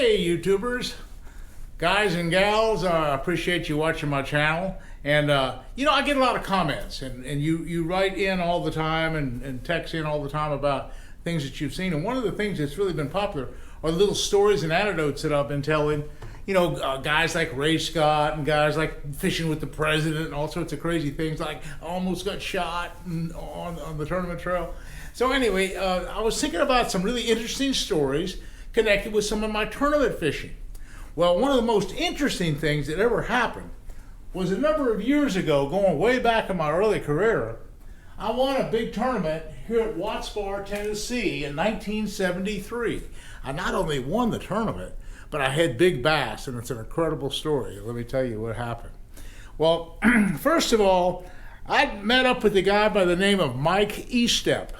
Hey YouTubers, guys and gals, I appreciate you watching my channel. And I get a lot of comments, and you write in all the time and text in all the time about things that you've seen. And one of the things that's really been popular are little stories and anecdotes that I've been telling. Guys like Ray Scott and guys like fishing with the president and all sorts of crazy things, like almost got shot on the tournament trail. So anyway, I was thinking about some really interesting stories connected with some of my tournament fishing. Well, one of the most interesting things that ever happened was a number of years ago, going way back in my early career, I won a big tournament here at B.A.S., Tennessee in 1973. I not only won the tournament, but I had big bass, and it's an incredible story. Let me tell you what happened. Well, first of all, I met up with a guy by the name of Mike Estep.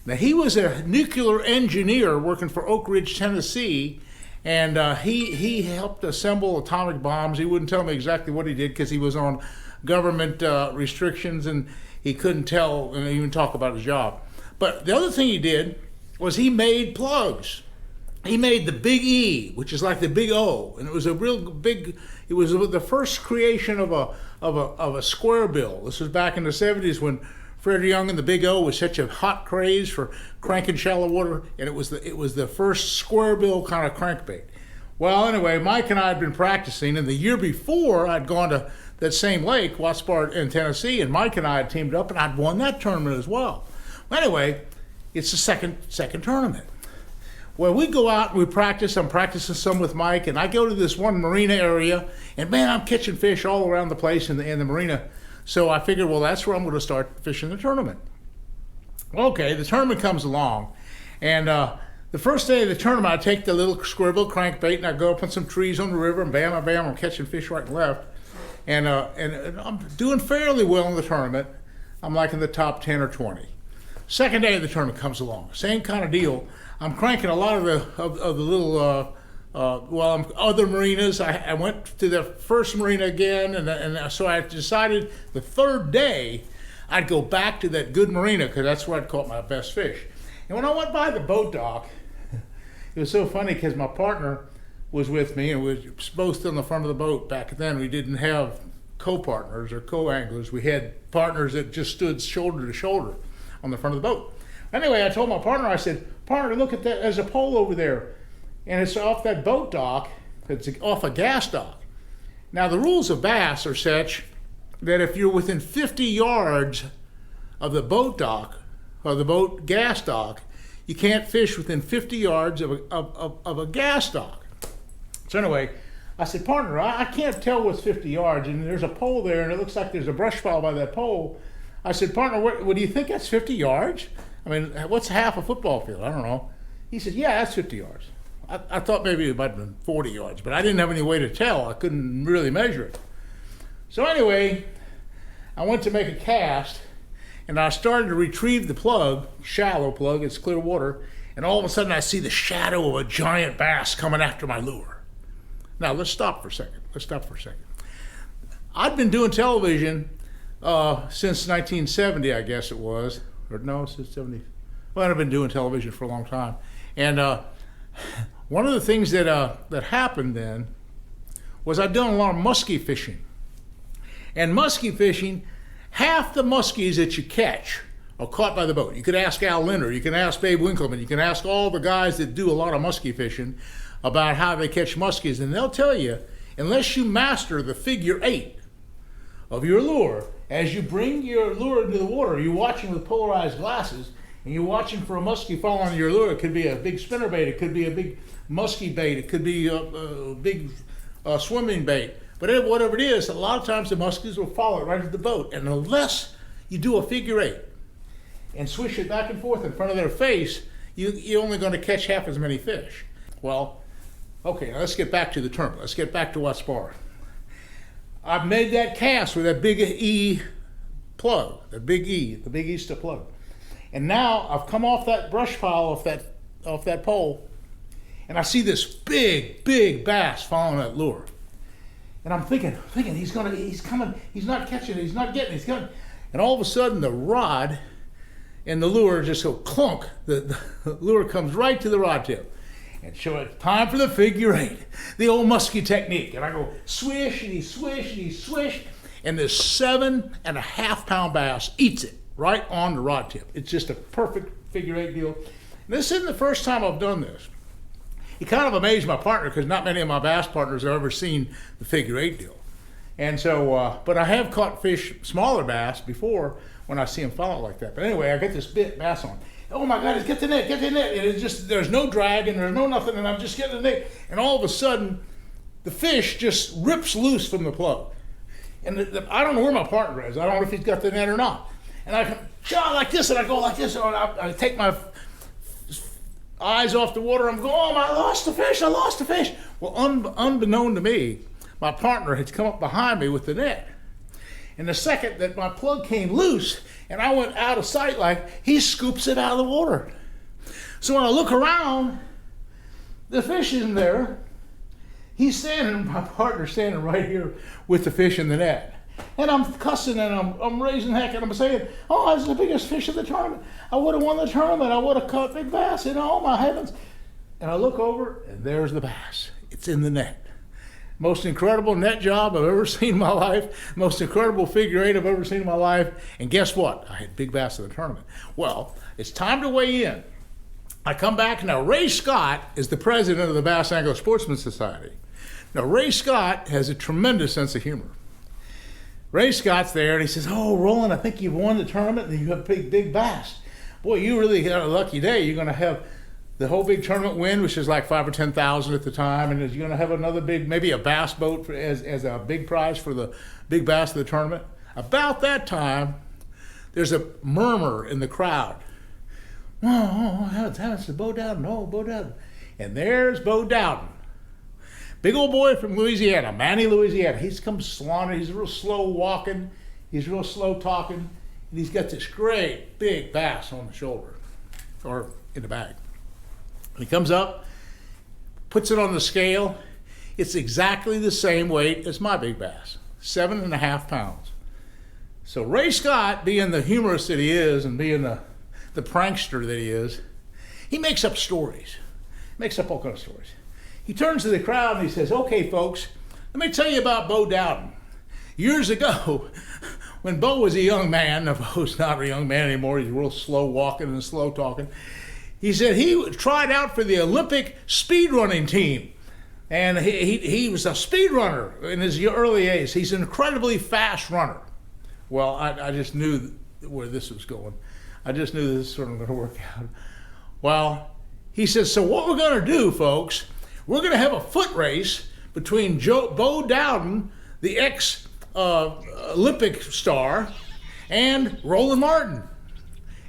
Now, he was a nuclear engineer working for Oak Ridge, Tennessee, and he helped assemble atomic bombs. He wouldn't tell me exactly what he did because he was on government restrictions, and he couldn't tell and even talk about his job. But the other thing he did was he made plugs. He made the Big E, which is like the Big O, and it was a real big. It was the first creation of a square bill. This was back in the 70s when Fred Young and the Big O was such a hot craze for cranking shallow water, and it was the first square bill kind of crankbait. Well, anyway, Mike and I had been practicing, and the year before I'd gone to that same lake, B.A.S. in Tennessee, and Mike and I had teamed up, and I'd won that tournament as well. Well, anyway, it's the second tournament. Well, we go out and we practice. I'm practicing some with Mike, and I go to this one marina area, and man, I'm catching fish all around the place in the marina. So I figured, well, that's where I'm going to start fishing the tournament. Okay, the tournament comes along, and the first day of the tournament, I take the little square bill crankbait, and I go up on some trees on the river, and bam, I'm catching fish right and left. And I'm doing fairly well in the tournament. I'm like in the top 10 or 20. Second day of the tournament comes along, same kind of deal. I'm cranking a lot of the little other marinas. I went to the first marina again, and so I decided the third day I'd go back to that good marina because that's where I'd caught my best fish. And when I went by the boat dock, it was so funny because my partner was with me, and we were both on the front of the boat. Back then, we didn't have co-partners or co-anglers. We had partners that just stood shoulder to shoulder on the front of the boat. Anyway, I told my partner, I said, "Partner, look at that, there's a pole over there. And it's off that boat dock, it's off a gas dock." Now, the rules of bass are such that if you're within 50 yards of the boat dock, or the boat gas dock, you can't fish within 50 yards of a gas dock. So anyway, I said, "Partner, I can't tell what's 50 yards, and there's a pole there, and it looks like there's a brush pile by that pole." I said, "Partner, what do you think that's 50 yards? I mean, what's half a football field? I don't know." He said, "Yeah, that's 50 yards. I thought maybe it might have been 40 yards, but I didn't have any way to tell. I couldn't really measure it. So anyway, I went to make a cast, and I started to retrieve the plug, shallow plug, it's clear water, and all of a sudden I see the shadow of a giant bass coming after my lure. Now, let's stop for a second. I'd been doing television since 1970, I guess it was. Or no, since 70. Well, I've been doing television for a long time. And one of the things that happened then was I'd done a lot of muskie fishing. And muskie fishing, half the muskies that you catch are caught by the boat. You could ask Al Linder, you can ask Babe Winkleman, you can ask all the guys that do a lot of muskie fishing about how they catch muskies, and they'll tell you, unless you master the figure 8 of your lure, as you bring your lure into the water, you're watching with polarized glasses, and you're watching for a muskie following your lure. It could be a big spinnerbait, it could be a big muskie bait, it could be a big swimming bait. But whatever it is, a lot of times the muskies will follow it right to the boat. And unless you do a figure 8 and swish it back and forth in front of their face, you're only going to catch half as many fish. Well, okay, now let's get back to the tournament. Let's get back to what's bar. I've made that cast with that big E plug, the Big Easter plug. And now I've come off that brush pile off that pole, and I see this big bass following that lure. And I'm thinking, he's coming, he's not catching it, he's not getting it, he's coming. And all of a sudden the rod and the lure just go clunk. The lure comes right to the rod tip. and show it time for the figure eight, the old musky technique. And I go swishity, swishity, swish, and this 7.5 pound bass eats it right on the rod tip. It's just a perfect figure eight deal. And this isn't the first time I've done this. It kind of amazed my partner because not many of my bass partners have ever seen the figure eight deal. And so, but I have caught fish, smaller bass before when I see them follow like that. But anyway, I get this bit bass on. Oh my God, get the net, get the net. And it's just, there's no drag and there's no nothing, and I'm just getting the net. And all of a sudden, the fish just rips loose from the plug. And I don't know where my partner is. I don't know if he's got the net or not. And I come, like this, and I go like this, and I take my eyes off the water. I'm going, oh, I lost the fish, I lost the fish. Well, unbeknown to me, my partner had come up behind me with the net. And the second that my plug came loose and I went out of sight, like, he scoops it out of the water. So when I look around, the fish isn't there. He's standing, my partner's standing right here with the fish in the net. And I'm cussing and I'm raising heck and I'm saying, oh, that's the biggest fish of the tournament. I would have won the tournament. I would have caught big bass. And oh my heavens. And I look over and there's the bass. It's in the net. Most incredible net job I've ever seen in my life. Most incredible figure eight I've ever seen in my life. And guess what? I had big bass in the tournament. Well, it's time to weigh in. I come back. Now, Ray Scott is the president of the Bass Angler Sportsman Society. Now, Ray Scott has a tremendous sense of humor. Ray Scott's there and he says, oh, Roland, I think you've won the tournament and you have big bass. Boy, you really got a lucky day. You're going to have the whole big tournament win, which is like 5,000 or 10,000 at the time, and you're going to have another big, maybe a bass boat as a big prize for the big bass of the tournament. About that time, there's a murmur in the crowd. Oh, how's the Bo Dowden? Oh, Bo Dowden. And there's Bo Dowden. Big old boy from Louisiana, Manny, Louisiana. He's come sauntering. He's real slow walking. He's real slow talking. And he's got this great big bass on the shoulder or in the bag. And he comes up, puts it on the scale. It's exactly the same weight as my big bass, 7.5 pounds. So Ray Scott, being the humorist that he is and being the prankster that he is, he makes up stories, makes up all kinds of stories. He turns to the crowd and he says, okay, folks, let me tell you about Bo Dowden. Years ago, when Bo was a young man, now Bo's not a young man anymore, he's real slow walking and slow talking. He said he tried out for the Olympic speed running team. And he was a speed runner in his early age. He's an incredibly fast runner. Well, I just knew where this was going. I just knew this was sort of going to work out. Well, he says, so what we're going to do, folks, we're going to have a foot race between Bo Dowden, the ex-Olympic star, and Roland Martin.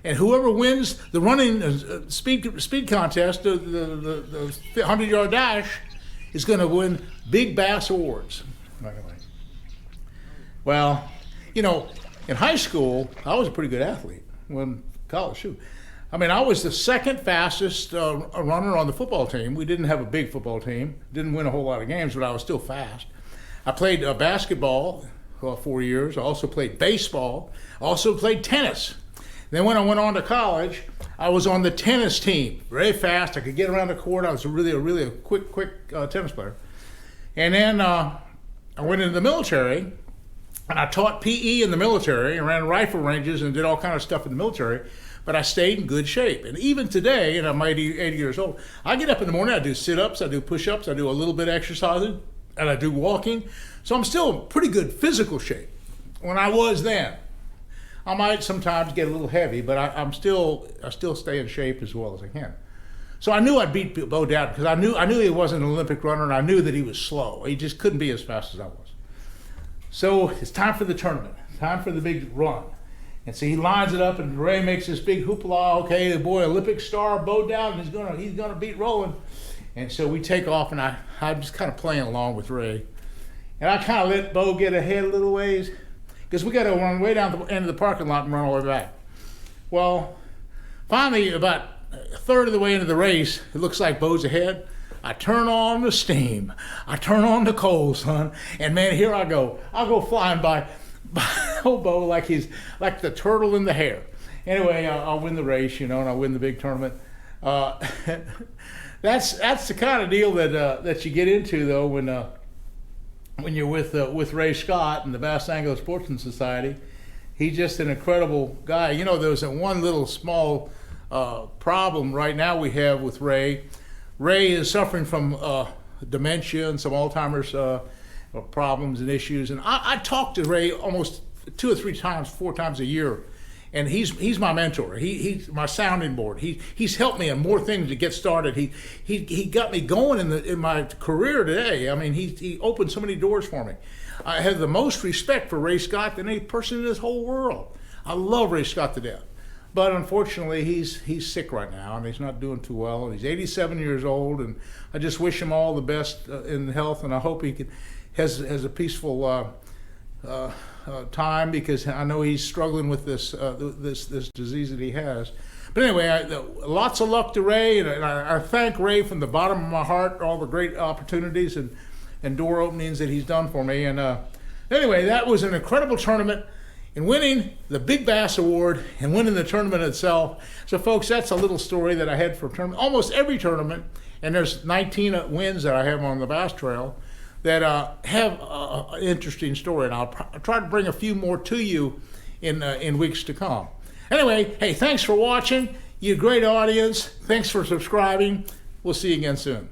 And whoever wins the running speed contest, the 100-yard dash, is going to win big bass awards. Well, you know, in high school, I was a pretty good athlete. When college, shoot. I mean, I was the second fastest runner on the football team. We didn't have a big football team. Didn't win a whole lot of games, but I was still fast. I played basketball for 4 years. I also played baseball. I also played tennis. Then when I went on to college, I was on the tennis team. Very fast. I could get around the court. I was really a quick tennis player. And then I went into the military, and I taught PE in the military and ran rifle ranges and did all kind of stuff in the military. But I stayed in good shape. And even today, and I'm 80 years old, I get up in the morning, I do sit-ups, I do push-ups, I do a little bit of exercising, and I do walking. So I'm still in pretty good physical shape when I was then. I might sometimes get a little heavy, but I still stay in shape as well as I can. So I knew I'd beat Bo Dowden because I knew he wasn't an Olympic runner, and I knew that he was slow. He just couldn't be as fast as I was. So it's time for the tournament, time for the big run. And so he lines it up, and Ray makes this big hoopla. Okay, the boy, Olympic star, Bo Dowden, he's gonna beat Roland. And so we take off, and I'm just kind of playing along with Ray. And I kind of let Bo get ahead a little ways, because we got to run way down the end of the parking lot and run all the way back. Well, finally, about a third of the way into the race, it looks like Bo's ahead. I turn on the steam. I turn on the coal, son. And man, here I go. I'll go flying by old Bo like he's like the turtle in the hair. Anyway, I'll win the race, and I'll win the big tournament. that's the kind of deal that you get into though when you're with Ray Scott and the B.A.S.S Anglo Sportsman Society. He's just an incredible guy. You know, there's that one little small problem right now we have with Ray. Ray is suffering from dementia and some Alzheimer's problems and issues. And I talk to Ray almost 2 or 3 times, 4 times a year. And he's my mentor. He's my sounding board. He's helped me on more things to get started. He got me going in my career today. I mean, he opened so many doors for me. I have the most respect for Ray Scott than any person in this whole world. I love Ray Scott to death. But unfortunately, he's sick right now, and he's not doing too well. He's 87 years old, and I just wish him all the best in health, and I hope he has a peaceful time, because I know he's struggling with this disease that he has. But anyway, lots of luck to Ray, and I thank Ray from the bottom of my heart for all the great opportunities and door openings that he's done for me. And anyway, that was an incredible tournament. In winning the Big B.A.S.S Award and winning the tournament itself. So folks, that's a little story that I had for almost every tournament, and there's 19 wins that I have on the B.A.S.S Trail that have an interesting story, and I'll try to bring a few more to you in weeks to come. Anyway, hey, thanks for watching. You great audience. Thanks for subscribing. We'll see you again soon.